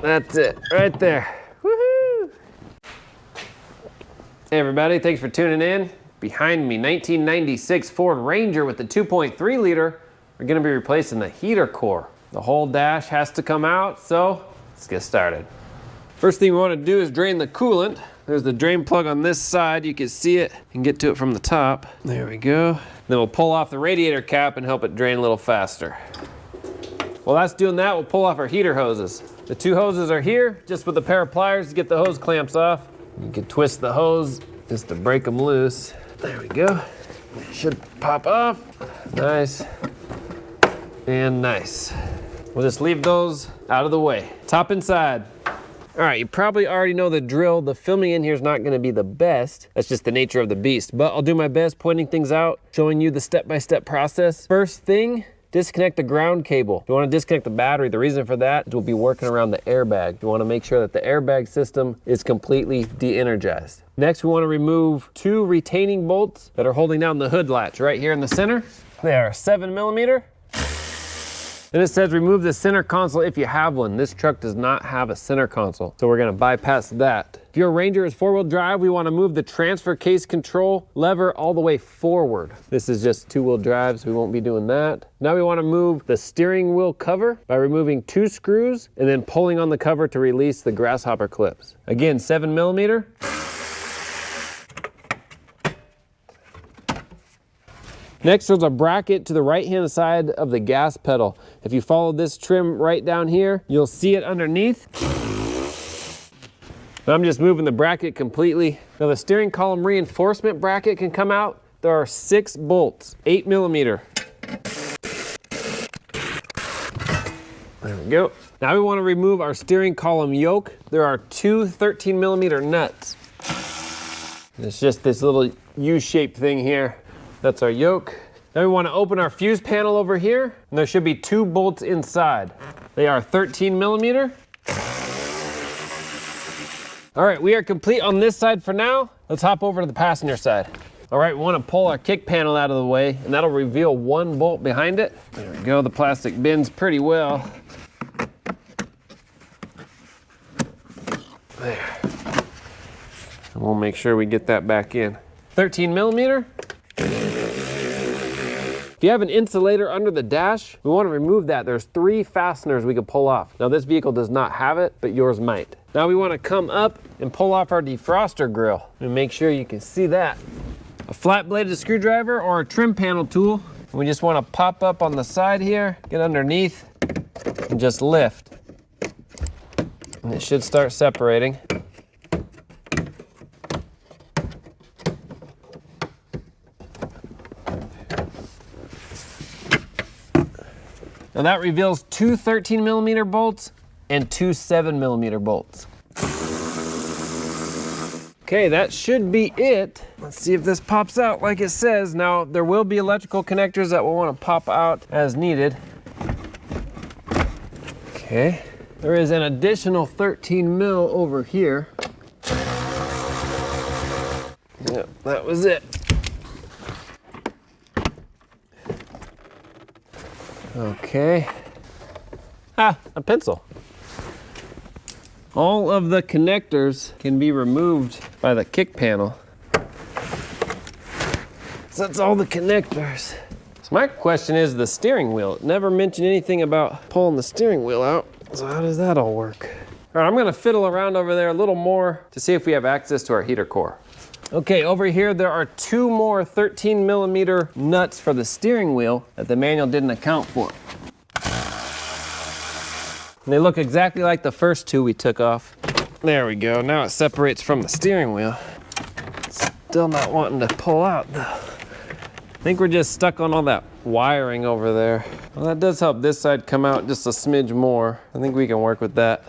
That's it, right there. Woohoo! Hey everybody, thanks for tuning in. Behind me, 1996 Ford Ranger with the 2.3 liter. We're gonna be replacing the heater core. The whole dash has to come out, so let's get started. First thing we wanna do is drain the coolant. There's the drain plug on this side. You can see it and get to it from the top. There we go. Then we'll pull off the radiator cap and help it drain a little faster. While that's doing that, we'll pull off our heater hoses. The two hoses are here, just with a pair of pliers to get the hose clamps off. You can twist the hose just to break them loose. There we go. It should pop off. Nice and nice. We'll just leave those out of the way. Top and side. All right, you probably already know the drill. The filming in here is not gonna be the best. That's just the nature of the beast, but I'll do my best pointing things out, showing you the step-by-step process. First thing, disconnect the ground cable. You wanna disconnect the battery. The reason for that is we'll be working around the airbag. You wanna make sure that the airbag system is completely de-energized. Next, we wanna remove two retaining bolts that are holding down the hood latch right here in the center. They are 7mm. Then it says remove the center console if you have one. This truck does not have a center console, so we're gonna bypass that. If your Ranger is 4-wheel drive, we wanna move the transfer case control lever all the way forward. This is just 2-wheel drive, so we won't be doing that. Now we wanna move the steering wheel cover by removing 2 screws and then pulling on the cover to release the grasshopper clips. Again, 7mm. Next, there's a bracket to the right-hand side of the gas pedal. If you follow this trim right down here, you'll see it underneath. I'm just moving the bracket completely. Now the steering column reinforcement bracket can come out. There are 6 bolts, 8mm. There we go. Now we want to remove our steering column yoke. There are 2 13mm nuts. It's just this little U-shaped thing here. That's our yoke. Now we want to open our fuse panel over here, and there should be 2 bolts inside. They are 13mm. All right, we are complete on this side for now. Let's hop over to the passenger side. All right, we want to pull our kick panel out of the way, and that'll reveal 1 bolt behind it. There we go, the plastic bends pretty well. There. And we'll make sure we get that back in. 13mm. If you have an insulator under the dash, we want to remove that. There's 3 fasteners we could pull off. Now this vehicle does not have it, but yours might. Now we want to come up and pull off our defroster grill and make sure you can see that. A flat bladed screwdriver or a trim panel tool. We just want to pop up on the side here, get underneath, and just lift. And it should start separating. Now that reveals 2 13mm bolts and 2 7mm bolts. Okay, that should be it. Let's see if this pops out like it says. Now, there will be electrical connectors that will want to pop out as needed. Okay, there is an additional 13mm over here. Yep, that was it. Okay. Ah, a pencil. All of the connectors can be removed by the kick panel. So that's all the connectors. So my question is the steering wheel. It never mentioned anything about pulling the steering wheel out. So how does that all work? All right, I'm gonna fiddle around over there a little more to see if we have access to our heater core. Okay, over here there are 2 more 13mm nuts for the steering wheel that the manual didn't account for. And they look exactly like the first 2 we took off. There we go, now it separates from the steering wheel. Still not wanting to pull out though. I think we're just stuck on all that wiring over there. Well, that does help this side come out just a smidge more. I think we can work with that.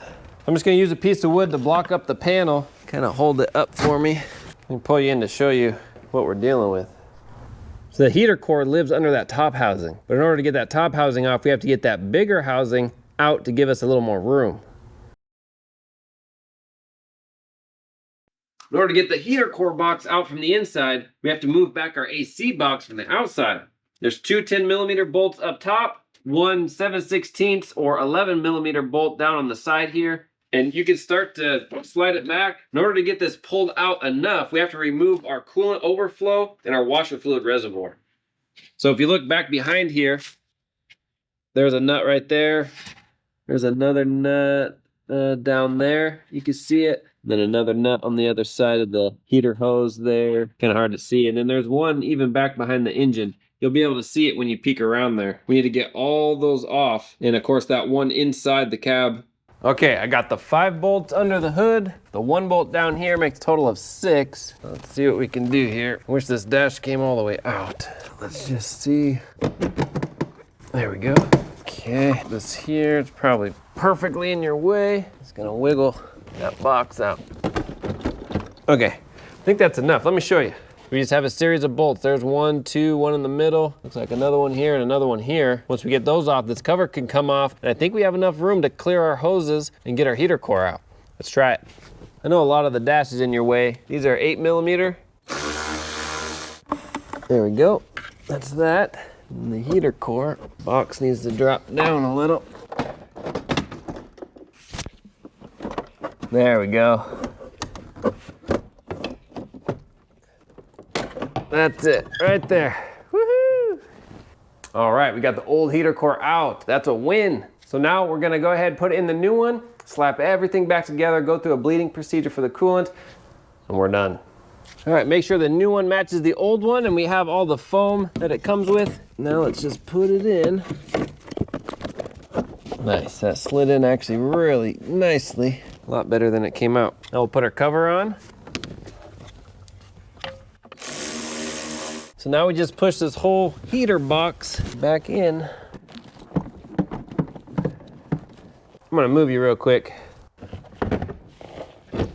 I'm just gonna use a piece of wood to block up the panel, kind of hold it up for me. Let me pull you in to show you what we're dealing with. So the heater core lives under that top housing. But in order to get that top housing off, we have to get that bigger housing out to give us a little more room. In order to get the heater core box out from the inside, we have to move back our AC box from the outside. There's 2 10mm bolts up top, one 7/16 or 11mm bolt down on the side here, And you can start to slide it back. In order to get this pulled out enough, we have to remove our coolant overflow and our washer fluid reservoir. So if you look back behind here, there's a nut right there. There's another nut down there. You can see it. Then another nut on the other side of the heater hose there. Kind of hard to see. And then there's one even back behind the engine. You'll be able to see it when you peek around there. We need to get all those off. And of course that one inside the cab. Okay, I got the 5 bolts under the hood. The 1 bolt down here makes a total of 6. Let's see what we can do here. I wish this dash came all the way out. Let's just see. There we go. Okay, this here, it's probably perfectly in your way. It's gonna wiggle that box out. Okay, I think that's enough. Let me show you. We just have a series of bolts. There's 1, 2, one in the middle. Looks like another one here and another one here. Once we get those off, this cover can come off. And I think we have enough room to clear our hoses and get our heater core out. Let's try it. I know a lot of the dash is in your way. These are 8mm. There we go. That's that. And the heater core box needs to drop down a little. There we go. That's it, right there. Woohoo! All right, we got the old heater core out. That's a win. So now we're gonna go ahead and put in the new one, slap everything back together, go through a bleeding procedure for the coolant, and we're done. All right, make sure the new one matches the old one and we have all the foam that it comes with. Now let's just put it in. Nice, that slid in actually really nicely. A lot better than it came out. Now we'll put our cover on. So now we just push this whole heater box back in. I'm gonna move you real quick. I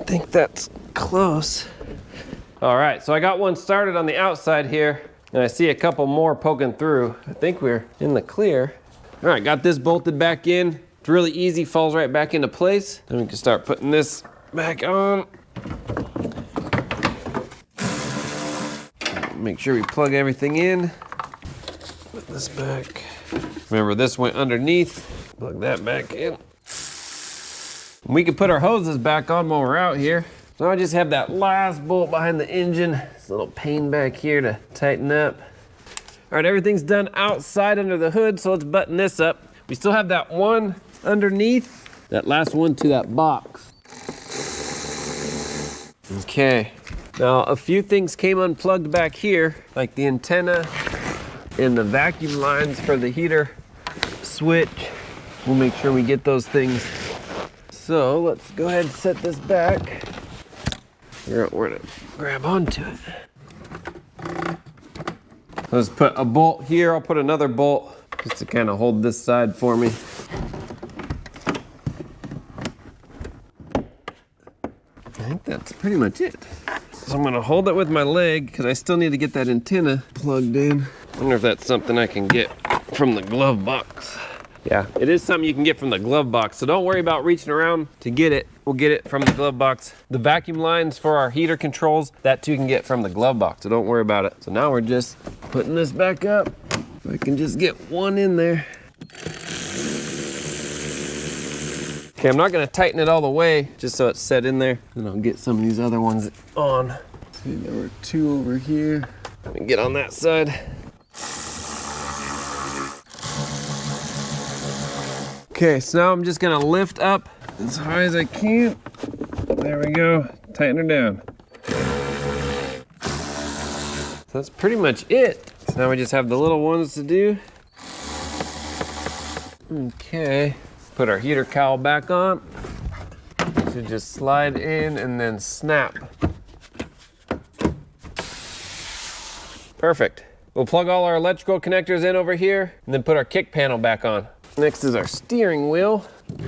think that's close. All right, so I got one started on the outside here, and I see a couple more poking through. I think we're in the clear. All right, got this bolted back in. It's really easy, falls right back into place. Then we can start putting this back on. Make sure we plug everything in. Put this back. Remember, this went underneath. Plug that back in. We can put our hoses back on while we're out here. So I just have that last bolt behind the engine. This little pain back here to tighten up. All right, everything's done outside under the hood, so let's button this up. We still have that one underneath, that last one to that box. Okay. Now, a few things came unplugged back here, like the antenna and the vacuum lines for the heater switch. We'll make sure we get those things. So let's go ahead and set this back. Figure out where to grab onto it. Let's put a bolt here. I'll put another bolt just to kind of hold this side for me. I think that's pretty much it. So I'm gonna hold it with my leg because I still need to get that antenna plugged in. I wonder if that's something I can get from the glove box. Yeah, it is something you can get from the glove box. So don't worry about reaching around to get it. We'll get it from the glove box. The vacuum lines for our heater controls, that too can get from the glove box. So don't worry about it. So now we're just putting this back up. If I can just get one in there. Okay, I'm not gonna tighten it all the way, just so it's set in there. And I'll get some of these other ones on. See, there were 2 over here. Let me get on that side. Okay, so now I'm just gonna lift up as high as I can. There we go, tighten her down. So that's pretty much it. So now we just have the little ones to do. Okay. Put our heater cowl back on. Should just slide in and then snap. Perfect. We'll plug all our electrical connectors in over here and then put our kick panel back on. Next is our steering wheel.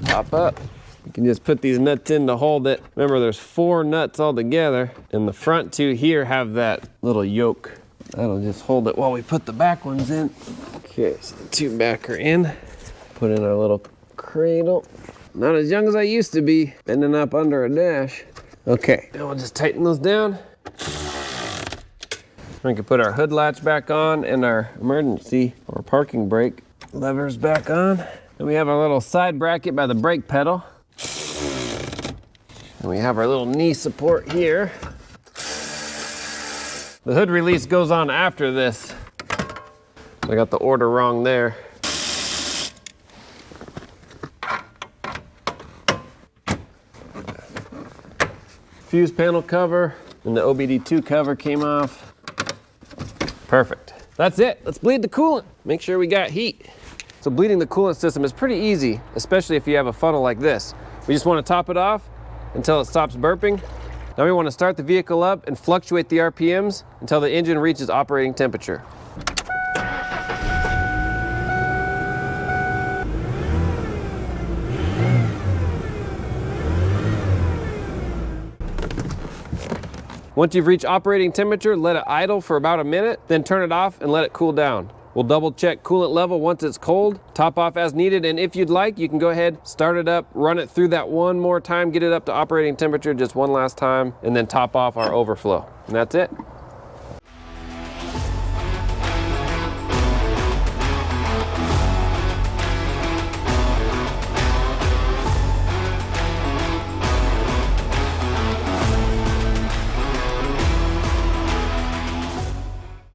Pop up. You can just put these nuts in to hold it. Remember, there's 4 nuts all together, and the front 2 here have that little yoke. That'll just hold it while we put the back ones in. Okay, so the 2 back are in. Put in our little cradle. Not as young as I used to be, bending up under a dash. Okay, now we'll just tighten those down. We can put our hood latch back on and our emergency or parking brake levers back on. Then we have our little side bracket by the brake pedal. And we have our little knee support here. The hood release goes on after this. I got the order wrong there. Fuse panel cover and the OBD2 cover came off. Perfect. That's it. Let's bleed the coolant. Make sure we got heat. So bleeding the coolant system is pretty easy, especially if you have a funnel like this. We just want to top it off until it stops burping. Now we want to start the vehicle up and fluctuate the RPMs until the engine reaches operating temperature. Once you've reached operating temperature, let it idle for about a minute, then turn it off and let it cool down. We'll double check coolant level once it's cold, top off as needed, and if you'd like, you can go ahead, start it up, run it through that one more time, get it up to operating temperature just one last time, and then top off our overflow. And that's it.